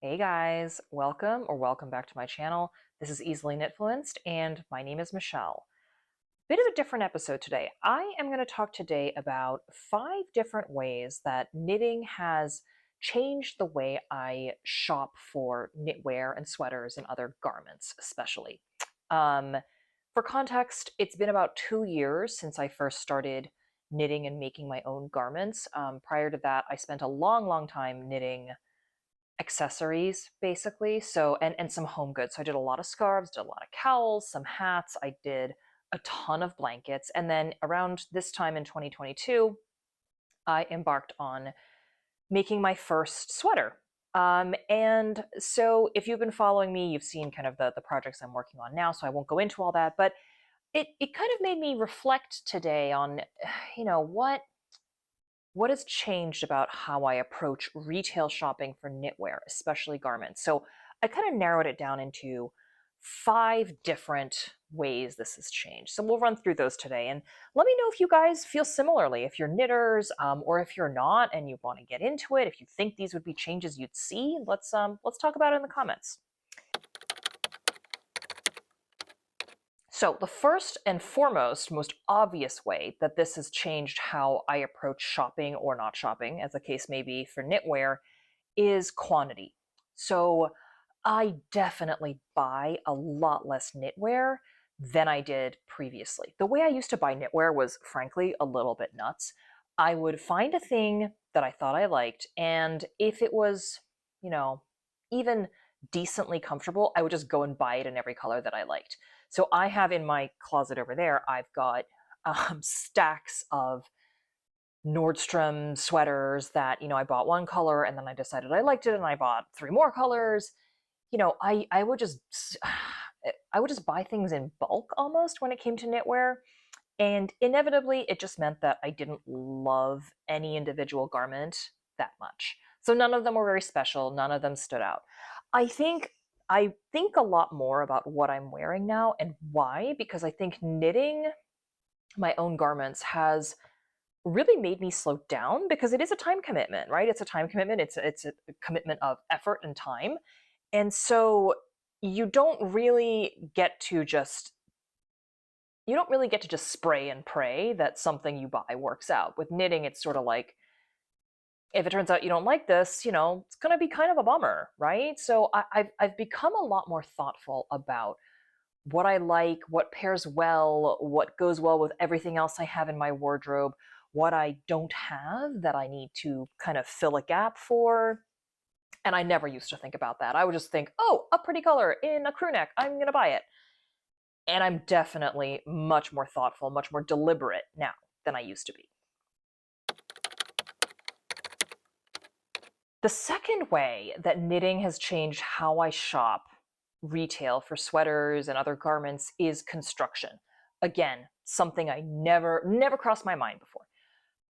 Hey guys, welcome back to my channel. This is Easily Knitfluenced and my name is Michelle. Bit of a different episode today. I am going to talk today about 5 different ways that knitting has changed the way I shop for knitwear and sweaters and other garments, especially. Um, for context, it's been about 2 years since I first started knitting and making my own garments. Prior to that, I spent a long time knitting accessories basically, so and some home goods. So I did a lot of scarves, did a lot of cowls, some hats. I did a ton of blankets, and then around this time in 2022 I embarked on making my first sweater. And so if you've been following me, you've seen kind of the projects I'm working on now, so I won't go into all that, but it kind of made me reflect today on what has changed about how I approach retail shopping for knitwear, especially garments. So I kind of narrowed it down into 5 different ways this has changed. So we'll run through those today, and let me know if you guys feel similarly, if you're knitters, or if you're not and you want to get into it. If you think these would be changes you'd see, let's talk about it in the comments. So the first and foremost, most obvious way that this has changed how I approach shopping or not shopping, as the case may be for knitwear, is quantity. So I definitely buy a lot less knitwear than I did previously. The way I used to buy knitwear was frankly a little bit nuts. I would find a thing that I thought I liked, and if it was, you know, even decently comfortable, I would just go and buy it in every color that I liked. So I have in my closet over there, I've got stacks of Nordstrom sweaters that, I bought one color and then I decided I liked it and I bought 3 more colors. I would just I would just buy things in bulk almost when it came to knitwear. And inevitably, it just meant that I didn't love any individual garment that much. So none of them were very special, none of them stood out. I think I think a lot more about what I'm wearing now and why, because I think knitting my own garments has really made me slow down because it is a time commitment, right? It's a time commitment. It's a commitment of effort and time. And so you don't really get to just spray and pray that something you buy works out. With knitting, it's sort of like, if it turns out you don't like this, it's going to be kind of a bummer, right? So I've become a lot more thoughtful about what I like, what pairs well, what goes well with everything else I have in my wardrobe, what I don't have that I need to kind of fill a gap for. And I never used to think about that. I would just think, oh, a pretty color in a crew neck, I'm going to buy it. And I'm definitely much more thoughtful, much more deliberate now than I used to be. The second way that knitting has changed how I shop retail for sweaters and other garments is construction. Again, something I never crossed my mind before.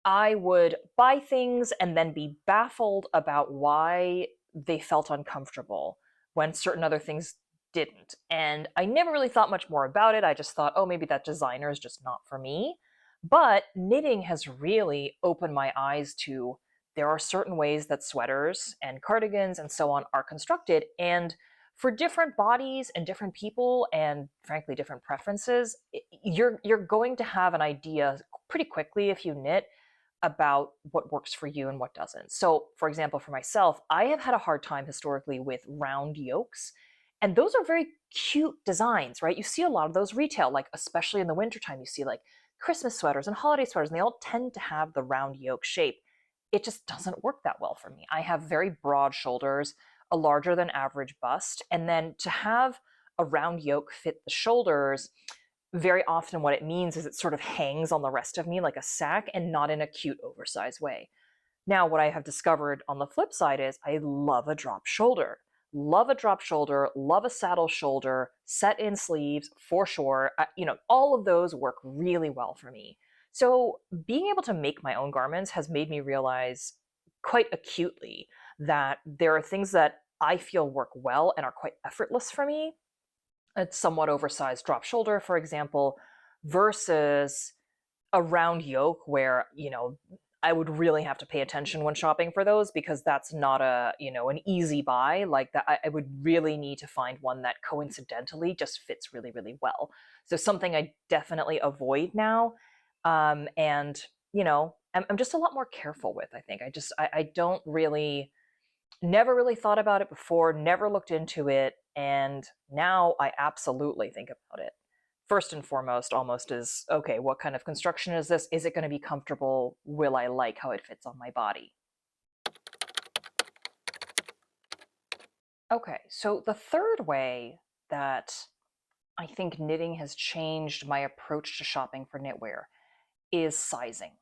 I would buy things and then be baffled about why they felt uncomfortable when certain other things didn't. And I never really thought much more about it. I just thought, oh, maybe that designer is just not for me. But knitting has really opened my eyes to there are certain ways that sweaters and cardigans and so on are constructed. And for different bodies and different people and frankly different preferences, you're going to have an idea pretty quickly if you knit about what works for you and what doesn't. So, for example, for myself, I have had a hard time historically with round yokes. And those are very cute designs, right? You see a lot of those retail, like especially in the wintertime, you see like Christmas sweaters and holiday sweaters, and they all tend to have the round yoke shape. It just doesn't work that well for me. I have very broad shoulders, a larger than average bust, and then to have a round yoke fit the shoulders, very often what it means is it sort of hangs on the rest of me like a sack and not in a cute oversized way. Now, what I have discovered on the flip side is I love a drop shoulder. Love a drop shoulder, love a saddle shoulder, set in sleeves for sure. All of those work really well for me. So being able to make my own garments has made me realize quite acutely that there are things that I feel work well and are quite effortless for me, a somewhat oversized drop shoulder, for example, versus a round yoke where, I would really have to pay attention when shopping for those because that's not a, an easy buy like that. I would really need to find one that coincidentally just fits really, really well. So something I definitely avoid now. And, I'm just a lot more careful with, I think. I don't really, never really thought about it before, never looked into it. And now I absolutely think about it. First and foremost, almost is okay, what kind of construction is this? Is it going to be comfortable? Will I like how it fits on my body? Okay, so the third way that I think knitting has changed my approach to shopping for knitwear is sizing.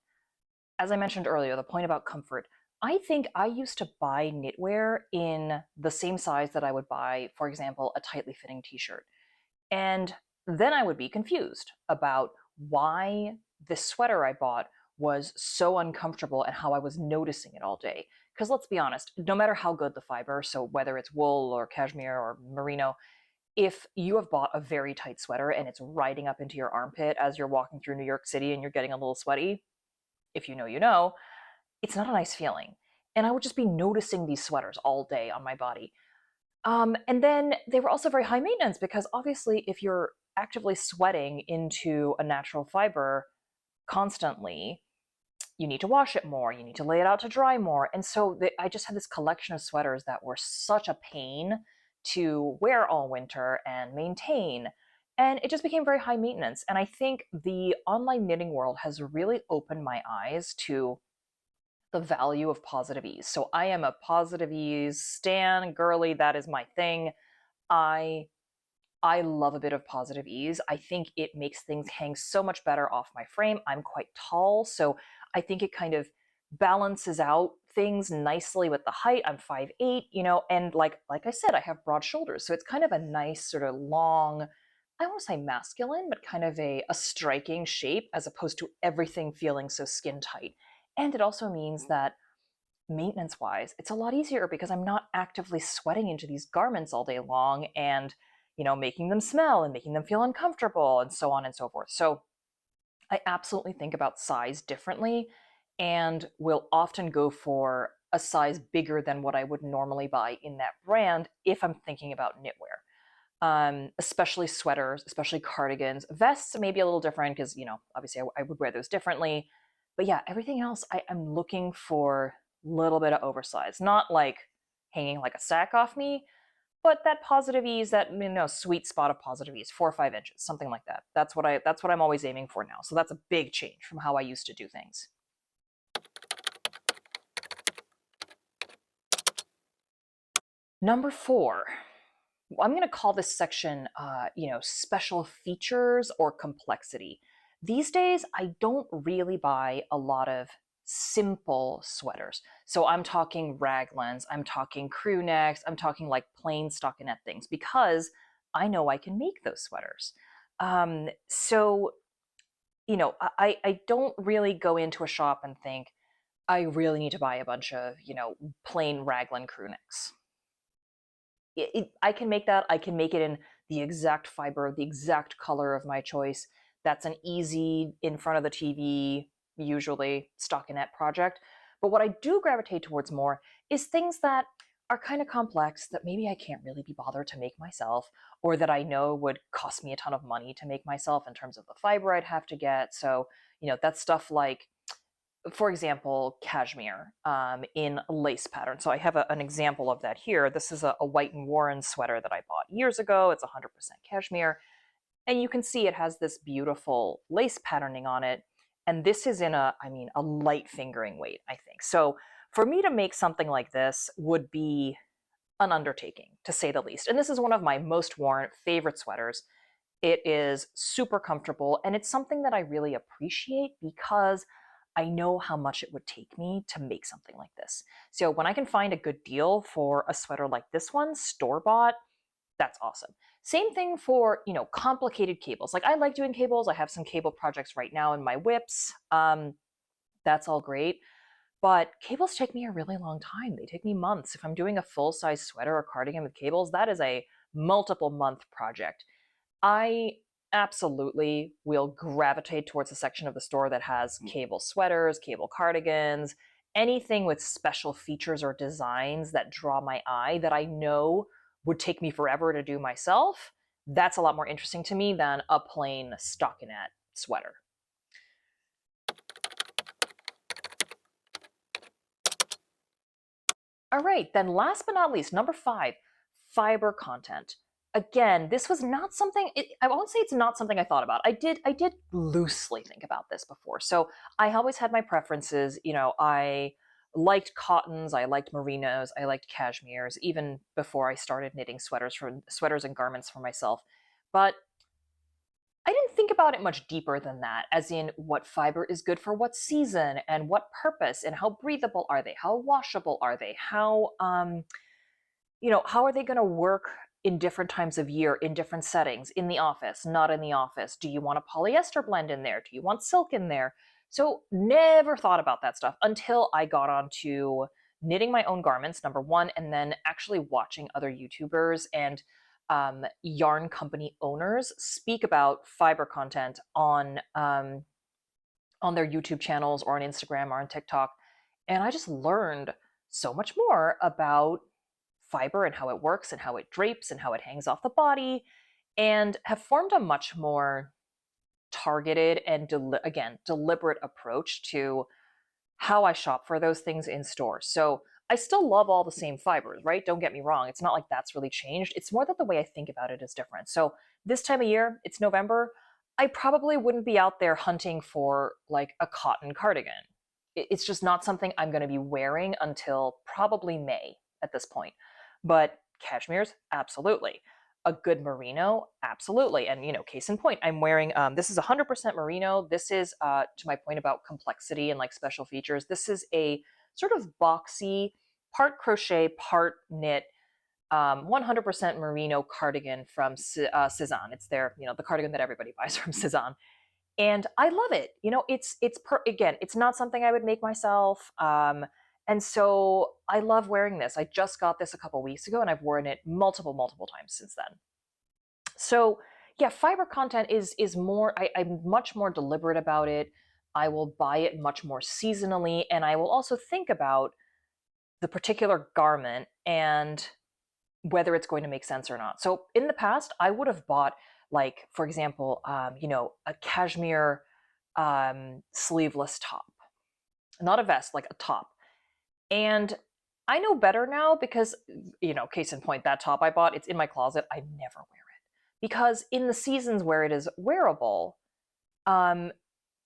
As I mentioned earlier, the point about comfort, I think I used to buy knitwear in the same size that I would buy, for example, a tightly fitting t shirt. And then I would be confused about why this sweater I bought was so uncomfortable and how I was noticing it all day. Because let's be honest, no matter how good the fiber, so whether it's wool or cashmere or merino, if you have bought a very tight sweater and it's riding up into your armpit as you're walking through New York City and you're getting a little sweaty, if you know, you know, it's not a nice feeling. And I would just be noticing these sweaters all day on my body. And then they were also very high maintenance because obviously, if you're actively sweating into a natural fiber constantly, you need to wash it more, you need to lay it out to dry more. And so I just had this collection of sweaters that were such a pain to wear all winter and maintain. And it just became very high maintenance. And I think the online knitting world has really opened my eyes to the value of positive ease. So I am a positive ease stan girly. That is my thing. I I love a bit of positive ease. I think it makes things hang so much better off my frame. I'm quite tall, so I think it kind of balances out things nicely with the height. I'm 5'8", and like I said, I have broad shoulders, so it's kind of a nice sort of long, I don't want to say masculine, but kind of a striking shape as opposed to everything feeling so skin tight. And it also means that maintenance wise, it's a lot easier because I'm not actively sweating into these garments all day long and, making them smell and making them feel uncomfortable and so on and so forth. So I absolutely think about size differently and will often go for a size bigger than what I would normally buy in that brand if I'm thinking about knitwear. Especially sweaters, especially cardigans. Vests may be a little different because, obviously I would wear those differently. But yeah, everything else, I'm looking for a little bit of oversize. Not like hanging like a sack off me, but that positive ease, that sweet spot of positive ease, 4 or 5 inches, something like that. That's what I'm always aiming for now. So that's a big change from how I used to do things. Number four, I'm going to call this section, special features or complexity. These days, I don't really buy a lot of simple sweaters. So I'm talking raglans, I'm talking crew necks, I'm talking like plain stockinette things because I know I can make those sweaters. So, I don't really go into a shop and think, I really need to buy a bunch of, plain raglan crew necks. I can make that. I can make it in the exact fiber, the exact color of my choice. That's an easy in front of the TV, usually stockinette project. But what I do gravitate towards more is things that are kind of complex that maybe I can't really be bothered to make myself, or that I know would cost me a ton of money to make myself in terms of the fiber I'd have to get. So, that's stuff like, for example, cashmere in lace pattern. So I have an example of that here. This is a White and Warren sweater that I bought years ago. It's 100% cashmere. And you can see it has this beautiful lace patterning on it. And this is in a light fingering weight, I think. So for me to make something like this would be an undertaking, to say the least. And this is one of my most worn favorite sweaters. It is super comfortable, and it's something that I really appreciate because I know how much it would take me to make something like this. So when I can find a good deal for a sweater like this one, store bought, that's awesome. Same thing for, complicated cables. Like I like doing cables. I have some cable projects right now in my whips. That's all great. But cables take me a really long time. They take me months. If I'm doing a full size sweater or cardigan with cables, that is a multiple month project. I absolutely will gravitate towards a section of the store that has cable sweaters, cable cardigans, anything with special features or designs that draw my eye that I know would take me forever to do myself. That's a lot more interesting to me than a plain stockinette sweater. All right, then last but not least, number 5, fiber content. Again, this was not something, I won't say it's not something I thought about. I did loosely think about this before. So I always had my preferences. I liked cottons, I liked merinos, I liked cashmeres, even before I started knitting sweaters and garments for myself. But I didn't think about it much deeper than that, as in what fiber is good for what season and what purpose and how breathable are they? How washable are they? How are they going to work in different times of year, in different settings, in the office, not in the office? Do you want a polyester blend in there? Do you want silk in there? So never thought about that stuff until I got onto knitting my own garments, number one, and then actually watching other YouTubers and yarn company owners speak about fiber content on their YouTube channels or on Instagram or on TikTok. And I just learned so much more about fiber and how it works and how it drapes and how it hangs off the body, and have formed a much more targeted and again deliberate approach to how I shop for those things in stores. So I still love all the same fibers, right? Don't get me wrong. It's not like that's really changed. It's more that the way I think about it is different. So this time of year, it's November, I probably wouldn't be out there hunting for like a cotton cardigan. It's just not something I'm going to be wearing until probably May at this point. But cashmere's, absolutely. A good merino, absolutely. And case in point, I'm wearing this is 100% merino. This is to my point about complexity and like special features. This is a sort of boxy, part crochet, part knit, 100% merino cardigan from Cezanne. It's the cardigan that everybody buys from Cezanne, and I love it. Again, it's not something I would make myself. And so I love wearing this. I just got this a couple weeks ago and I've worn it multiple times since then. So yeah, fiber content is more, I'm much more deliberate about it. I will buy it much more seasonally, and I will also think about the particular garment and whether it's going to make sense or not. So in the past, I would have bought, like, for example, a cashmere sleeveless top, not a vest, like a top. And I know better now because, case in point, that top I bought, it's in my closet. I never wear it because in the seasons where it is wearable, um,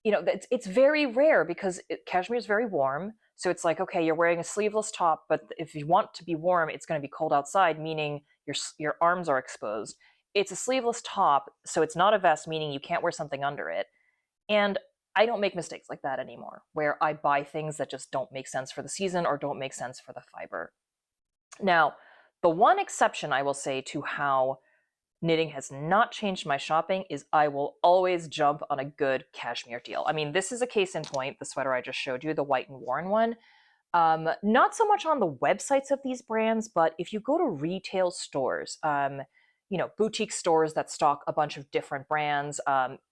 it's very rare because cashmere is very warm. So it's like, okay, you're wearing a sleeveless top, but if you want to be warm, it's going to be cold outside, meaning your arms are exposed. It's a sleeveless top, so it's not a vest, meaning you can't wear something under it. And I don't make mistakes like that anymore, where I buy things that just don't make sense for the season or don't make sense for the fiber. Now, the one exception I will say to how knitting has not changed my shopping is I will always jump on a good cashmere deal. I mean, this is a case in point, the sweater I just showed you, the White and Worn one. Not so much on the websites of these brands, but if you go to retail stores, boutique stores that stock a bunch of different brands,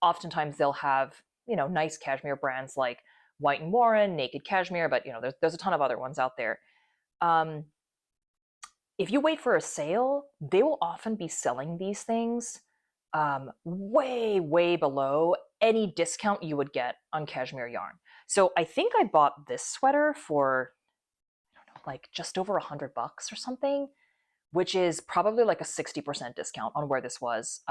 oftentimes they'll have, nice cashmere brands like White and Warren, Naked Cashmere, but there's a ton of other ones out there. Um, if you wait for a sale, they will often be selling these things way below any discount you would get on cashmere yarn. So I think I bought this sweater for, I don't know, like just over $100 or something, which is probably like a 60% discount on where this was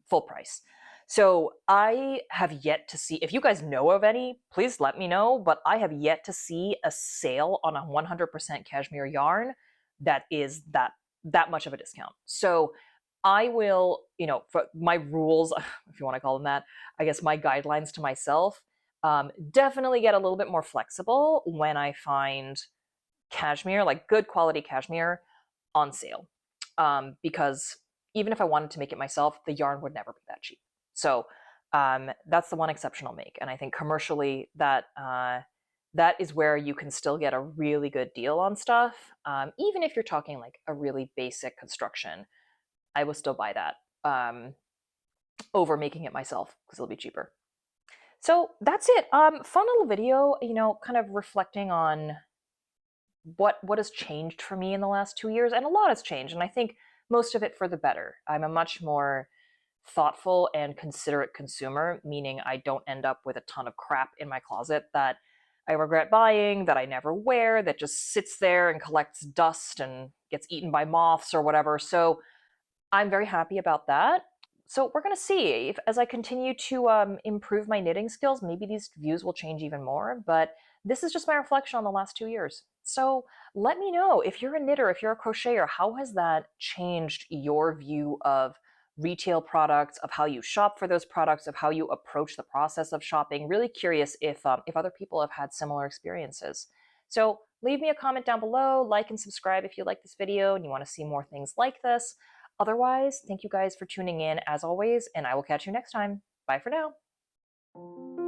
full price. So I have yet to see, if you guys know of any, please let me know, but I have yet to see a sale on a 100% cashmere yarn that is that much of a discount. So I will, for my rules, if you want to call them that, I guess my guidelines to myself, definitely get a little bit more flexible when I find cashmere, like good quality cashmere, on sale. Because even if I wanted to make it myself, the yarn would never be that cheap. So that's the one exception I'll make. And I think commercially that is where you can still get a really good deal on stuff. Even if you're talking like a really basic construction, I will still buy that. over making it myself because it'll be cheaper. So that's it. Fun little video, kind of reflecting on what has changed for me in the last 2 years, and a lot has changed, and I think most of it for the better. I'm a much more thoughtful and considerate consumer, meaning I don't end up with a ton of crap in my closet that I regret buying, that I never wear, that just sits there and collects dust and gets eaten by moths or whatever. So I'm very happy about that. So we're going to see if, as I continue to improve my knitting skills, maybe these views will change even more. But this is just my reflection on the last 2 years. So let me know if you're a knitter, if you're a crocheter, how has that changed your view of retail products, of how you shop for those products, of how you approach the process of shopping? Really curious if other people have had similar experiences. So leave me a comment down below, like and subscribe if you like this video and you want to see more things like this. Otherwise, thank you guys for tuning in as always, and I will catch you next time. Bye for now.